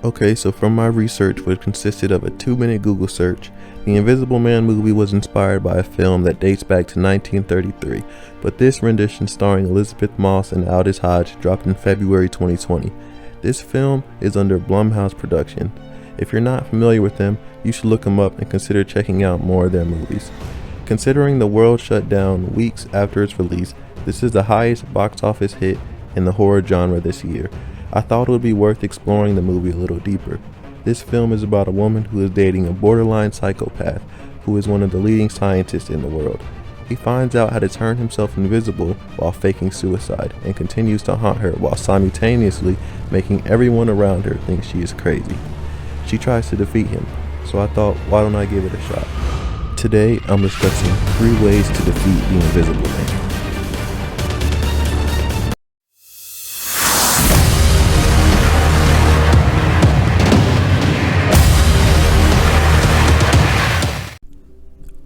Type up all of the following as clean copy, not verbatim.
Okay, so from my research, which consisted of a 2-minute Google search, the Invisible Man movie was inspired by a film that dates back to 1933, but this rendition starring Elizabeth Moss and Aldous Hodge dropped in February 2020. This film is under Blumhouse production. If you're not familiar with them, you should look them up and consider checking out more of their movies. Considering the world shut down weeks after its release, this is the highest box office hit in the horror genre this year. I thought it would be worth exploring the movie a little deeper. This film is about a woman who is dating a borderline psychopath who is one of the leading scientists in the world. He finds out how to turn himself invisible while faking suicide and continues to haunt her while simultaneously making everyone around her think she is crazy. She tries to defeat him, so I thought, why don't I give it a shot? Today, I'm discussing 3 ways to defeat the Invisible Man.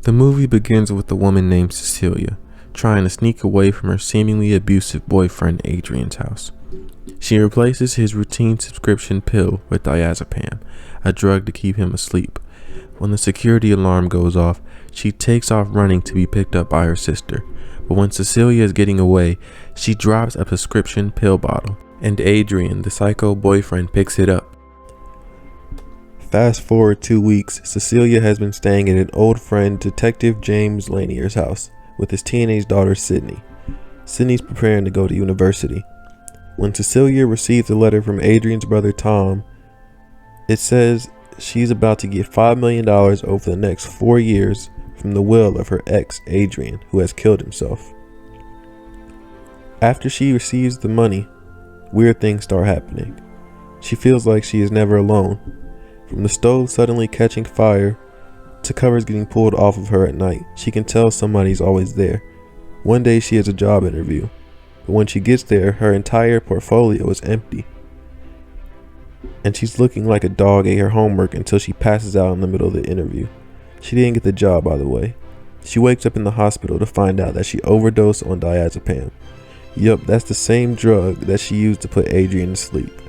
The movie begins with a woman named Cecilia trying to sneak away from her seemingly abusive boyfriend Adrian's house. She replaces his routine subscription pill with diazepam, a drug to keep him asleep. When the security alarm goes off, she takes off running to be picked up by her sister. But when Cecilia is getting away, she drops a prescription pill bottle, and Adrian, the psycho boyfriend, picks it up. Fast forward 2 weeks, Cecilia has been staying at an old friend, Detective James Lanier's house, with his teenage daughter Sydney. Sydney's preparing to go to university. When Cecilia receives a letter from Adrian's brother Tom, it says she's about to get $5 million over the next 4 years from the will of her ex Adrian, who has killed himself. After she receives the money, weird things start happening. She feels like she is never alone. From the stove suddenly catching fire to covers getting pulled off of her at night, she can tell somebody's always there. One day she has a job interview, but when she gets there, her entire portfolio is empty. And she's looking like a dog ate her homework until she passes out in the middle of the interview. She didn't get the job, by the way. She wakes up in the hospital to find out that she overdosed on diazepam. Yup, that's the same drug that she used to put Adrian to sleep.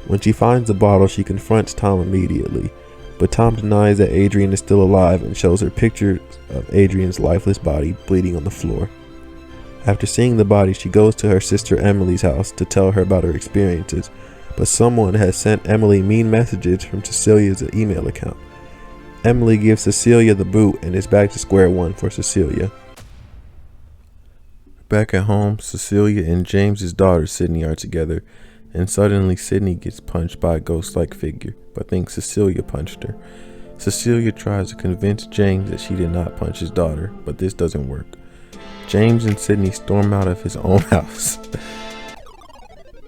When she finds the bottle, she confronts Tom immediately, but Tom denies that Adrian is still alive and shows her pictures of Adrian's lifeless body bleeding on the floor. After seeing the body, she goes to her sister Emily's house to tell her about her experiences, but someone has sent Emily mean messages from Cecilia's email account. Emily gives Cecilia the boot and is back to square one for Cecilia. Back at home, Cecilia and James's daughter Sydney are together, and suddenly Sydney gets punched by a ghost-like figure, but thinks Cecilia punched her. Cecilia tries to convince James that she did not punch his daughter, but this doesn't work. James and Sydney storm out of his own house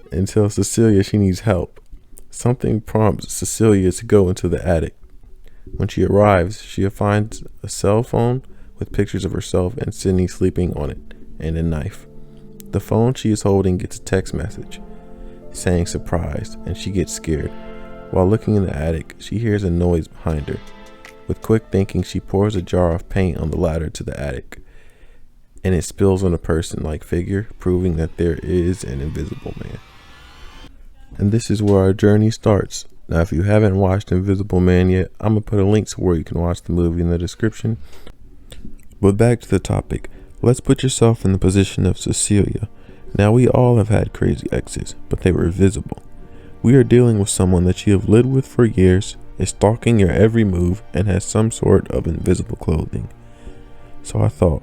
and tell Cecilia she needs help. Something prompts Cecilia to go into the attic. When she arrives, she finds a cell phone with pictures of herself and Sydney sleeping on it, and a knife. The phone she is holding gets a text message saying surprised, and she gets scared. While looking in the attic, she hears a noise behind her. With quick thinking, she pours a jar of paint on the ladder to the attic, and it spills on a person-like figure, proving that there is an invisible man. And this is where our journey starts. Now, if you haven't watched Invisible Man yet, I'm going to put a link to where you can watch the movie in the description. But back to the topic. Let's put yourself in the position of Cecilia. Now, we all have had crazy exes, but they were visible. We are dealing with someone that you have lived with for years, is stalking your every move, and has some sort of invisible clothing. So I thought,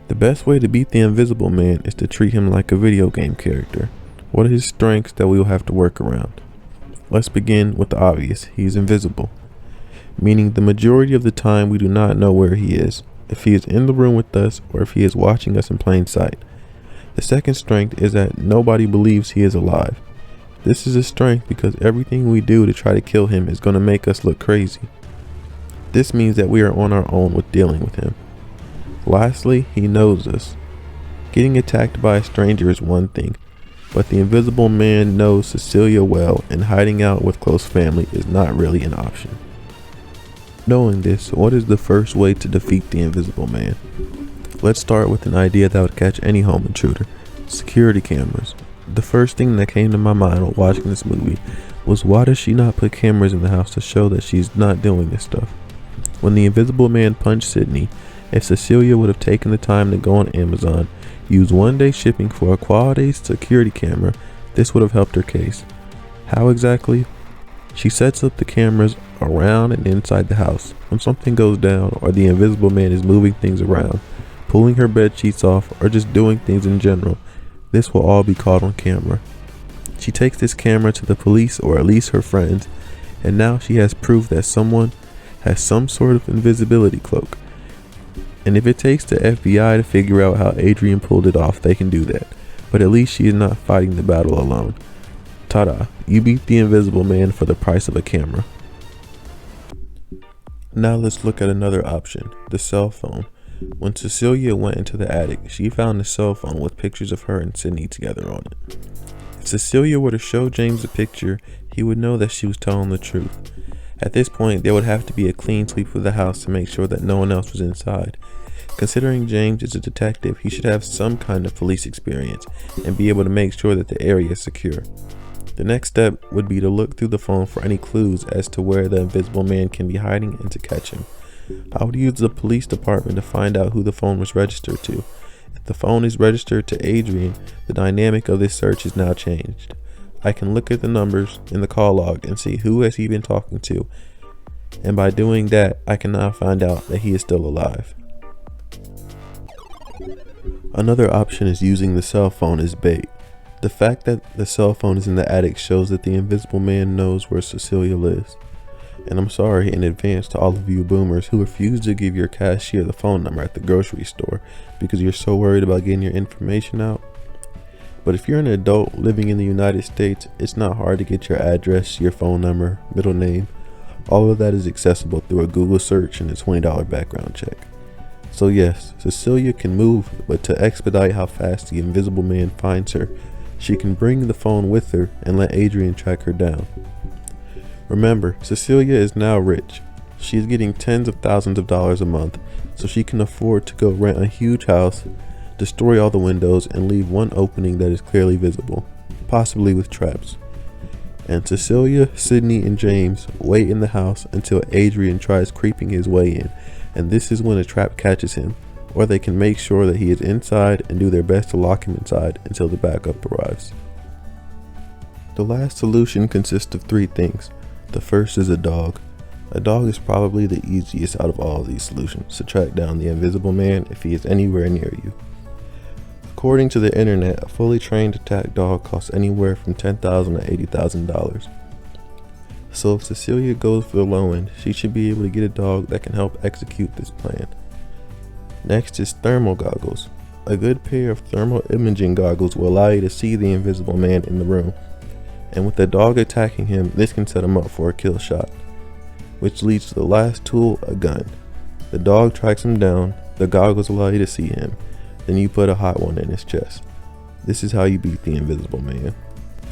the best way to beat the Invisible Man is to treat him like a video game character. What are his strengths that we will have to work around? Let's begin with the obvious. He's invisible, meaning the majority of the time we do not know where he is, if he is in the room with us or if he is watching us in plain sight. The second strength is that nobody believes he is alive. This is a strength because everything we do to try to kill him is going to make us look crazy. This means that we are on our own with dealing with him. Lastly, he knows us. Getting attacked by a stranger is one thing, but the Invisible Man knows Cecilia well, and hiding out with close family is not really an option. Knowing this, what is the first way to defeat the Invisible Man? Let's start with an idea that would catch any home intruder: security cameras. The first thing that came to my mind while watching this movie was, why does she not put cameras in the house to show that she's not doing this stuff? When the invisible man punched Sydney, if Cecilia would have taken the time to go on Amazon, use 1-day shipping for a quality security camera, this would have helped her case. How exactly? She sets up the cameras around and inside the house. When something goes down or the invisible man is moving things around, pulling her bed sheets off, or just doing things in general, this will all be caught on camera. She takes this camera to the police, or at least her friends, and now she has proof that someone has some sort of invisibility cloak. And if it takes the FBI to figure out how Adrian pulled it off, they can do that. But at least she is not fighting the battle alone. Ta-da, you beat the invisible man for the price of a camera. Now let's look at another option, the cell phone. When Cecilia went into the attic, she found a cell phone with pictures of her and Sydney together on it. If Cecilia were to show James the picture, he would know that she was telling the truth. At this point, there would have to be a clean sweep of the house to make sure that no one else was inside. Considering James is a detective, he should have some kind of police experience and be able to make sure that the area is secure. The next step would be to look through the phone for any clues as to where the invisible man can be hiding and to catch him. I would use the police department to find out who the phone was registered to. If the phone is registered to Adrian, the dynamic of this search is now changed. I can look at the numbers in the call log and see who has he been talking to, and by doing that, I can now find out that he is still alive. Another option is using the cell phone as bait. The fact that the cell phone is in the attic shows that the invisible man knows where Cecilia lives. And I'm sorry in advance to all of you boomers who refuse to give your cashier the phone number at the grocery store because you're so worried about getting your information out. But if you're an adult living in the United States, it's not hard to get your address, your phone number, middle name. All of that is accessible through a Google search and a $20 background check. So yes, Cecilia can move, but to expedite how fast the invisible man finds her, she can bring the phone with her and let Adrian track her down. Remember, Cecilia is now rich. She is getting tens of thousands of dollars a month, so she can afford to go rent a huge house, destroy all the windows, and leave one opening that is clearly visible, possibly with traps. And Cecilia, Sydney, and James wait in the house until Adrian tries creeping his way in, and this is when a trap catches him, or they can make sure that he is inside and do their best to lock him inside until the backup arrives. The last solution consists of 3 things. The first is a dog. A dog is probably the easiest out of all of these solutions to track down the invisible man if he is anywhere near you. According to the internet, a fully trained attack dog costs anywhere from $10,000 to $80,000. So if Cecilia goes for the low end, she should be able to get a dog that can help execute this plan. Next is thermal goggles. A good pair of thermal imaging goggles will allow you to see the invisible man in the room. And with the dog attacking him, this can set him up for a kill shot. Which leads to the last tool, a gun. The dog tracks him down, the goggles allow you to see him, then you put a hot one in his chest. This is how you beat the invisible man.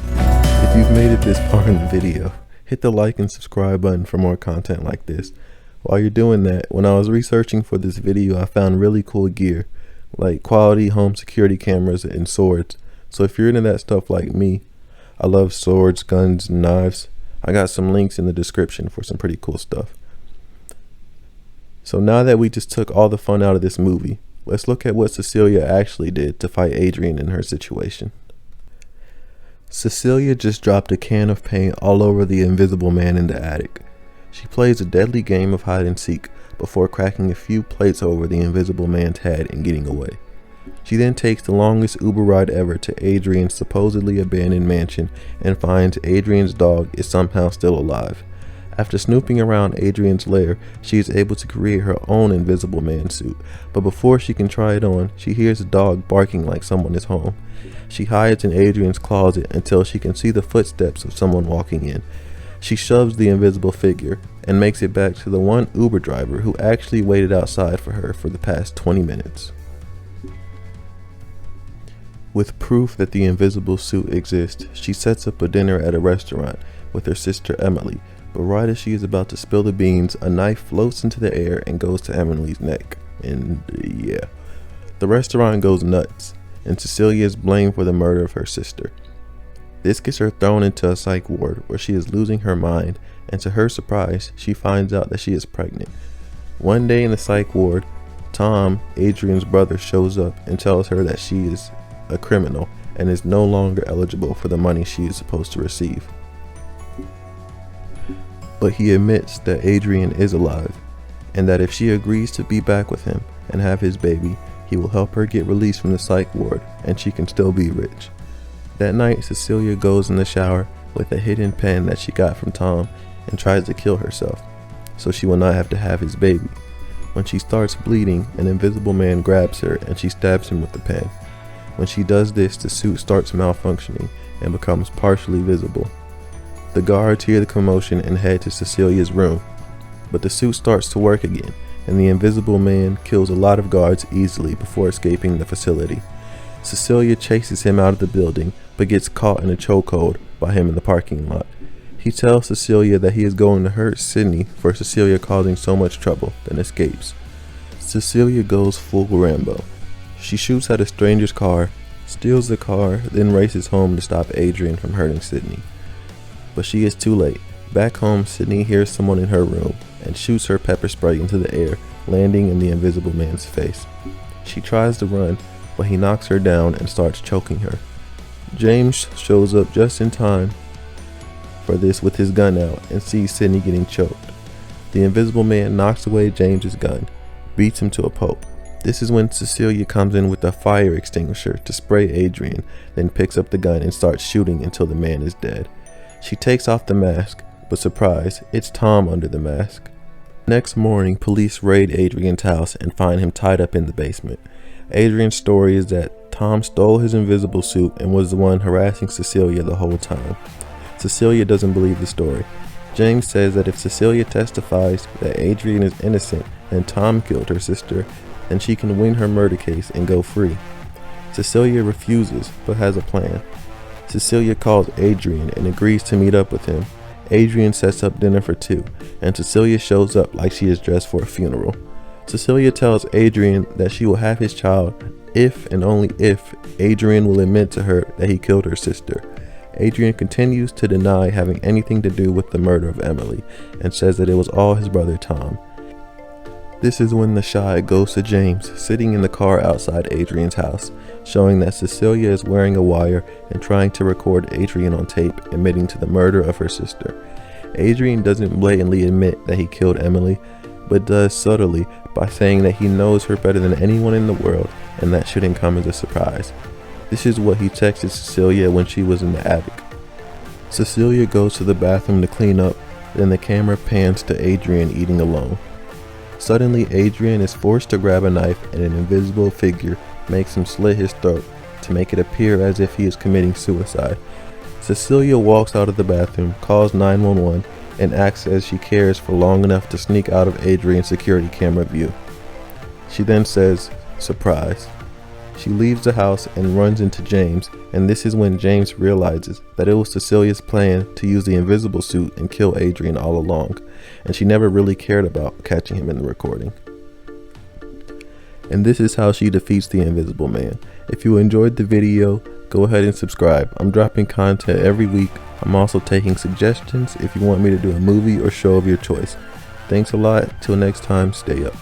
If you've made it this far in the video, hit the like and subscribe button for more content like this. While you're doing that, when I was researching for this video, I found really cool gear, like quality home security cameras and swords. So if you're into that stuff like me, I love swords, guns, and knives. I got some links in the description for some pretty cool stuff. So now that we just took all the fun out of this movie, let's look at what Cecilia actually did to fight Adrian in her situation. Cecilia just dropped a can of paint all over the invisible man in the attic. She plays a deadly game of hide and seek before cracking a few plates over the invisible man's head and getting away. She then takes the longest Uber ride ever to Adrian's supposedly abandoned mansion and finds Adrian's dog is somehow still alive. After snooping around Adrian's lair, she is able to create her own invisible man suit, but before she can try it on, she hears a dog barking like someone is home. She hides in Adrian's closet until she can see the footsteps of someone walking in. She shoves the invisible figure and makes it back to the one Uber driver who actually waited outside for her for the past 20 minutes. With proof that the invisible suit exists, she sets up a dinner at a restaurant with her sister Emily, but right as she is about to spill the beans, a knife floats into the air and goes to Emily's neck. And yeah, the restaurant goes nuts, and Cecilia is blamed for the murder of her sister. This gets her thrown into a psych ward where she is losing her mind, and to her surprise, she finds out that she is pregnant. One day in the psych ward, Tom, Adrian's brother, shows up and tells her that she is a criminal and is no longer eligible for the money she is supposed to receive. But he admits that Adrian is alive, and that if she agrees to be back with him and have his baby, he will help her get released from the psych ward and she can still be rich. That night, Cecilia goes in the shower with a hidden pen that she got from Tom and tries to kill herself, so she will not have to have his baby. When she starts bleeding, an invisible man grabs her and she stabs him with the pen. When she does this, the suit starts malfunctioning and becomes partially visible. The guards hear the commotion and head to Cecilia's room, but the suit starts to work again, and the invisible man kills a lot of guards easily before escaping the facility. Cecilia chases him out of the building, but gets caught in a chokehold by him in the parking lot. He tells Cecilia that he is going to hurt Sydney for Cecilia causing so much trouble, then escapes. Cecilia goes full Rambo. She shoots at a stranger's car, steals the car, then races home to stop Adrian from hurting Sydney. But she is too late. Back home, Sydney hears someone in her room and shoots her pepper spray into the air, landing in the invisible man's face. She tries to run, but he knocks her down and starts choking her. James shows up just in time for this with his gun out and sees Sydney getting choked. The invisible man knocks away James's gun, beats him to a pulp. This is when Cecilia comes in with a fire extinguisher to spray Adrian, then picks up the gun and starts shooting until the man is dead. She takes off the mask, but surprise, it's Tom under the mask. Next morning, police raid Adrian's house and find him tied up in the basement. Adrian's story is that Tom stole his invisible suit and was the one harassing Cecilia the whole time. Cecilia doesn't believe the story. James says that if Cecilia testifies that Adrian is innocent and Tom killed her sister, then she can win her murder case and go free. Cecilia refuses, but has a plan. Cecilia calls Adrian and agrees to meet up with him. Adrian sets up dinner for two, and Cecilia shows up like she is dressed for a funeral. Cecilia tells Adrian that she will have his child if and only if Adrian will admit to her that he killed her sister. Adrian continues to deny having anything to do with the murder of Emily and says that it was all his brother Tom. This is when the shot goes to James sitting in the car outside Adrian's house, showing that Cecilia is wearing a wire and trying to record Adrian on tape admitting to the murder of her sister. Adrian doesn't blatantly admit that he killed Emily, but does subtly by saying that he knows her better than anyone in the world and that shouldn't come as a surprise. This is what he texted Cecilia when she was in the attic. Cecilia goes to the bathroom to clean up, then the camera pans to Adrian eating alone. Suddenly, Adrian is forced to grab a knife and an invisible figure makes him slit his throat to make it appear as if he is committing suicide. Cecilia walks out of the bathroom, calls 911, and acts as she cares for long enough to sneak out of Adrian's security camera view. She then says, "Surprise." She leaves the house and runs into James, and this is when James realizes that it was Cecilia's plan to use the invisible suit and kill Adrian all along, and she never really cared about catching him in the recording. And this is how she defeats the invisible man. If you enjoyed the video, go ahead and subscribe. I'm dropping content every week. I'm also taking suggestions if you want me to do a movie or show of your choice. Thanks a lot. Till next time, stay up.